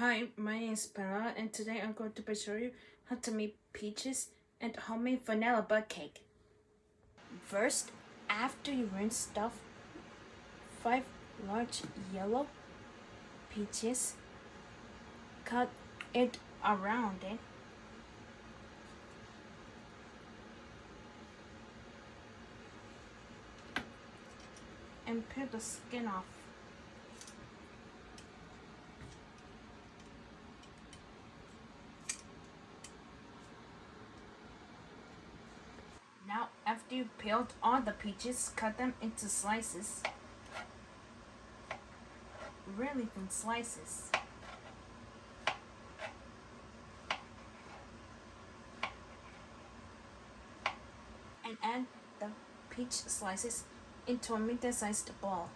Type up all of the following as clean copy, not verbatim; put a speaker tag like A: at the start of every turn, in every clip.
A: Hi, my name is Bella, and today I'm going to show you how to make peaches and homemade vanilla butt cake. First, after you rinse stuff 5 large yellow peaches, cut it around it. And peel the skin off. Now, after you peeled all the peaches, cut them into slices. Really thin slices. And add the peach slices into a medium-sized bowl.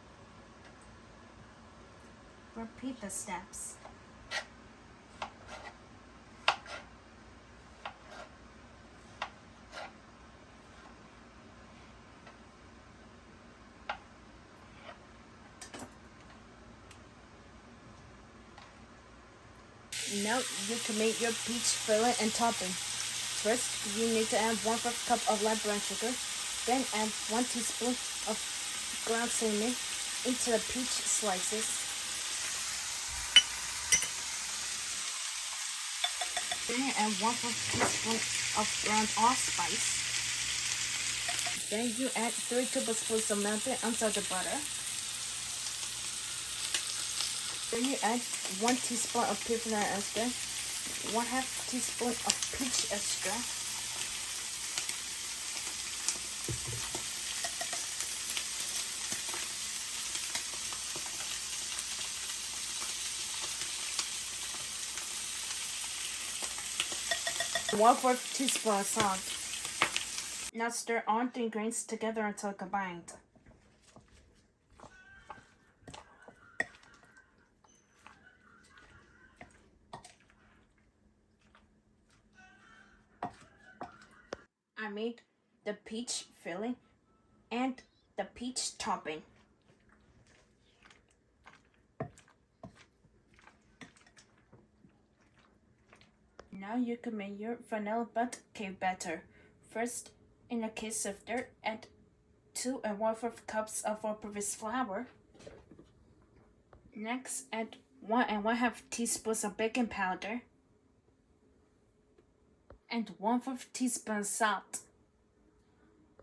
A: Repeat the steps. Now you can make your peach filling and topping. First, you need to add 1/4 cup of light brown sugar, then add 1 teaspoon of ground cinnamon into the peach slices. Then add 1/4 teaspoon of ground allspice. Then you add 3 tablespoons of melted unsalted butter. Then you add 1 teaspoon of pure vanilla extract, 1/2 teaspoon of peach extract, and 1/4 teaspoon of salt. Now stir all the ingredients together until combined. I made the peach filling and the peach topping. Now you can make your vanilla butt cake batter. First, in a cake sifter, add 2 1/4 cups of all-purpose flour. Next, add 1 1/2 teaspoons of baking powder and 1/4 teaspoon salt.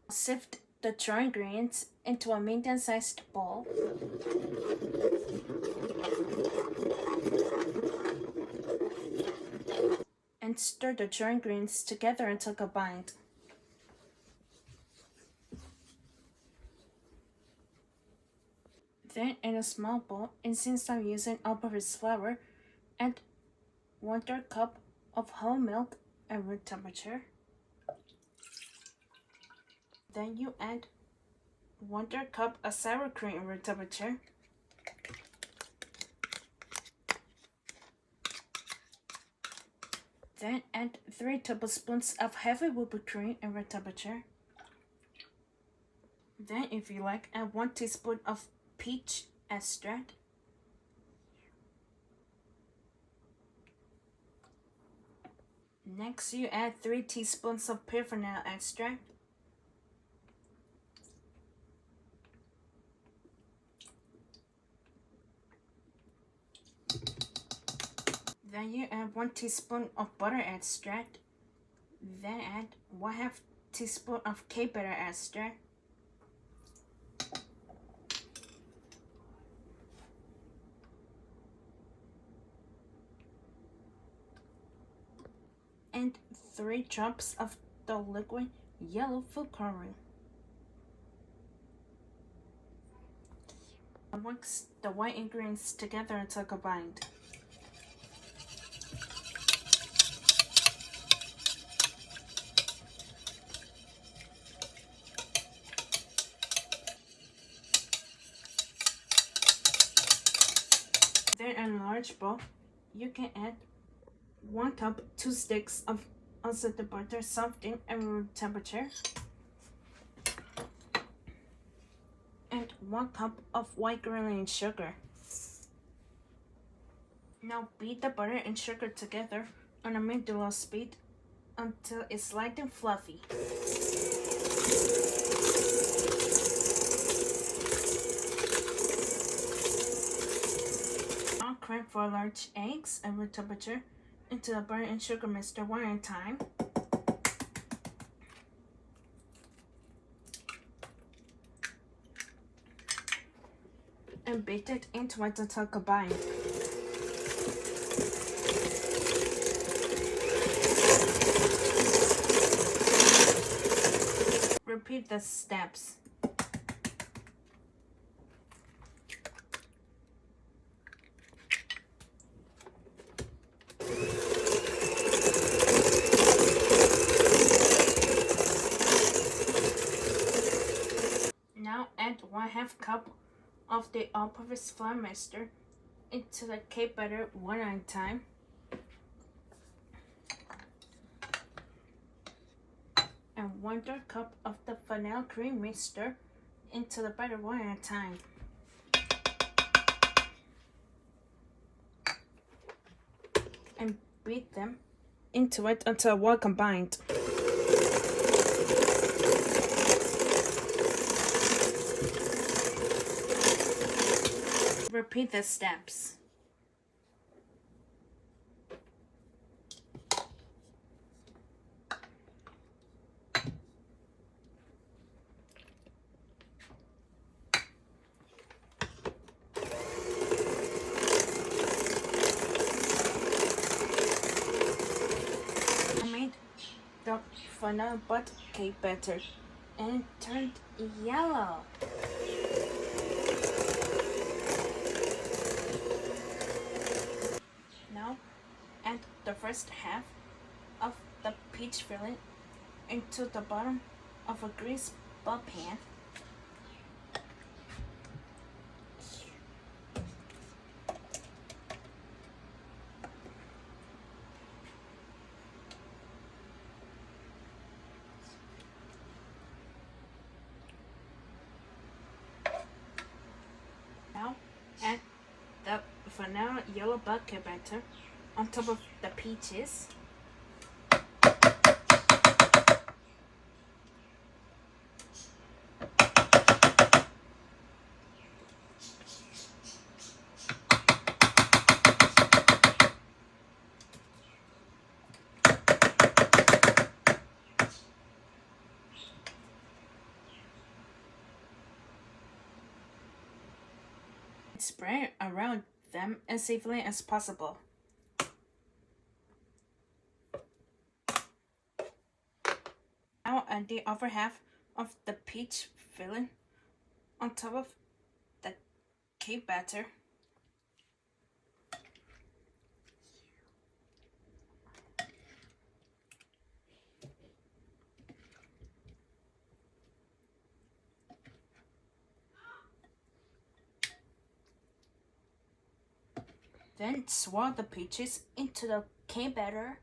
A: Sift the dry ingredients into a medium-sized bowl. And stir the dry ingredients together until combined. Then, in a small bowl, and since I'm using all-purpose flour, add 1/3 cup of whole milk at room temperature. Then you add 1/3 cup of sour cream at room temperature. Then add 3 tablespoons of heavy whipped cream at room temperature. Then, if you like, add 1 teaspoon of peach extract. Next, you add 3 teaspoons of pure vanilla extract. Then you add 1 teaspoon of butter extract. Then add 1/2 teaspoon of cake batter extract. And 3 drops of the liquid yellow food coloring. Mix the white ingredients together until combined. Then in a large bowl, you can add 1 cup 2 sticks of unsalted butter softened at room temperature, and 1 cup of white granulated sugar. Now beat the butter and sugar together on a medium speed until it's light and fluffy. Now crack 4 large eggs at room temperature into the butter and sugar mixture one at a time. And beat it into it until combined. Repeat the steps. Now add 1/2 cup of the all-purpose flour mixture into the cake batter one at a time. And 1/3 cup of the vanilla cream mixture into the batter one at a time. And beat them into it until well combined. Repeat the steps. I made the vanilla Bundt cake batter and it turned yellow. Now add the first half of the peach filling into the bottom of a greased Bundt pan. Now add the vanilla yellow bucket batter on top of the peaches. Spread around them as evenly as possible. Now add the other half of the peach filling on top of the cake batter. Then swirl the peaches into the cake batter.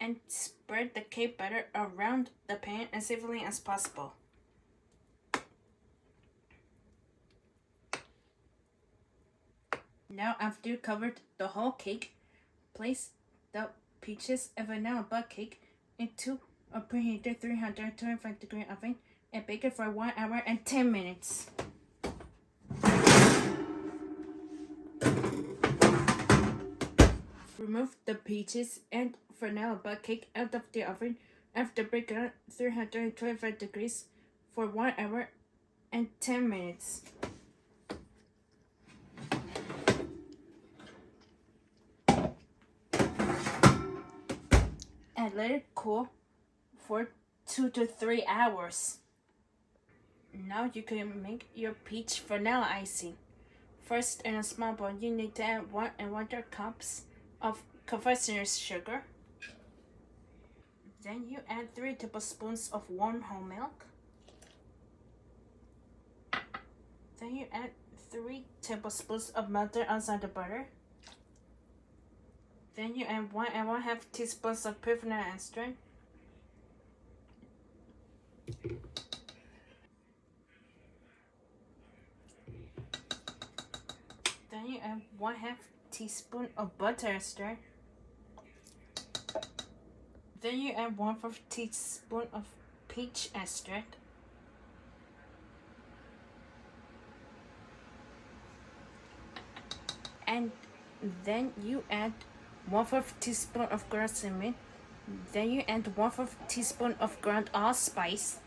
A: And spread the cake batter around the pan as evenly as possible. Now after you covered the whole cake, place the peaches and vanilla Bundt cake into a preheated 325-degree oven and bake it for 1 hour and 10 minutes. Remove the peaches and vanilla Bundt cake out of the oven after baking at 325 degrees for 1 hour and 10 minutes. And let it cool for 2 to 3 hours. Now you can make your peach vanilla icing. First, in a small bowl, you need to add 1 1/4 cups of confectioner's sugar. Then you add 3 tablespoons of warm whole milk. Then you add 3 tablespoons of melted unsalted butter. Then you add 1 teaspoons of pure vanilla extract. Then you add 1/2 teaspoon of butter extract. Then you add 1/4 teaspoon of peach extract. And then you add 1/4 teaspoon of ground cinnamon. Then you add 1/4 teaspoon of ground allspice.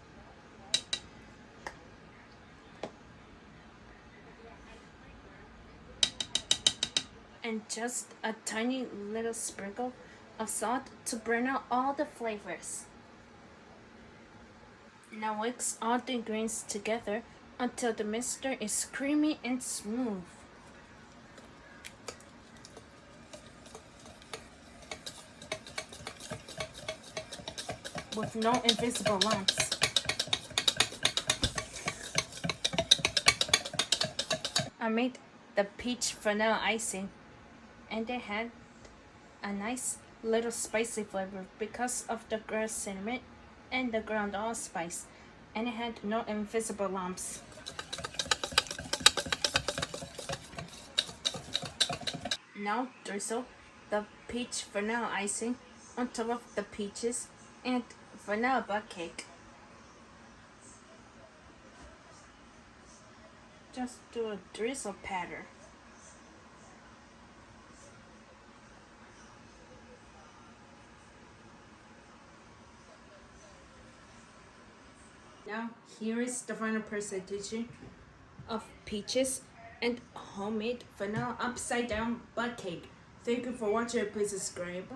A: And just a tiny little sprinkle of salt to bring out all the flavors. Now mix all the ingredients together until the mixture is creamy and smooth. With no invisible lumps. I made the peach vanilla icing, and it had a nice little spicy flavor because of the ground cinnamon and the ground allspice, and it had no invisible lumps. Now drizzle the peach vanilla icing on top of the peaches and vanilla Bundt cake. Just do a drizzle pattern. Now here is the final presentation of peaches and homemade vanilla upside down Bundt cake. Thank you for watching. Please subscribe.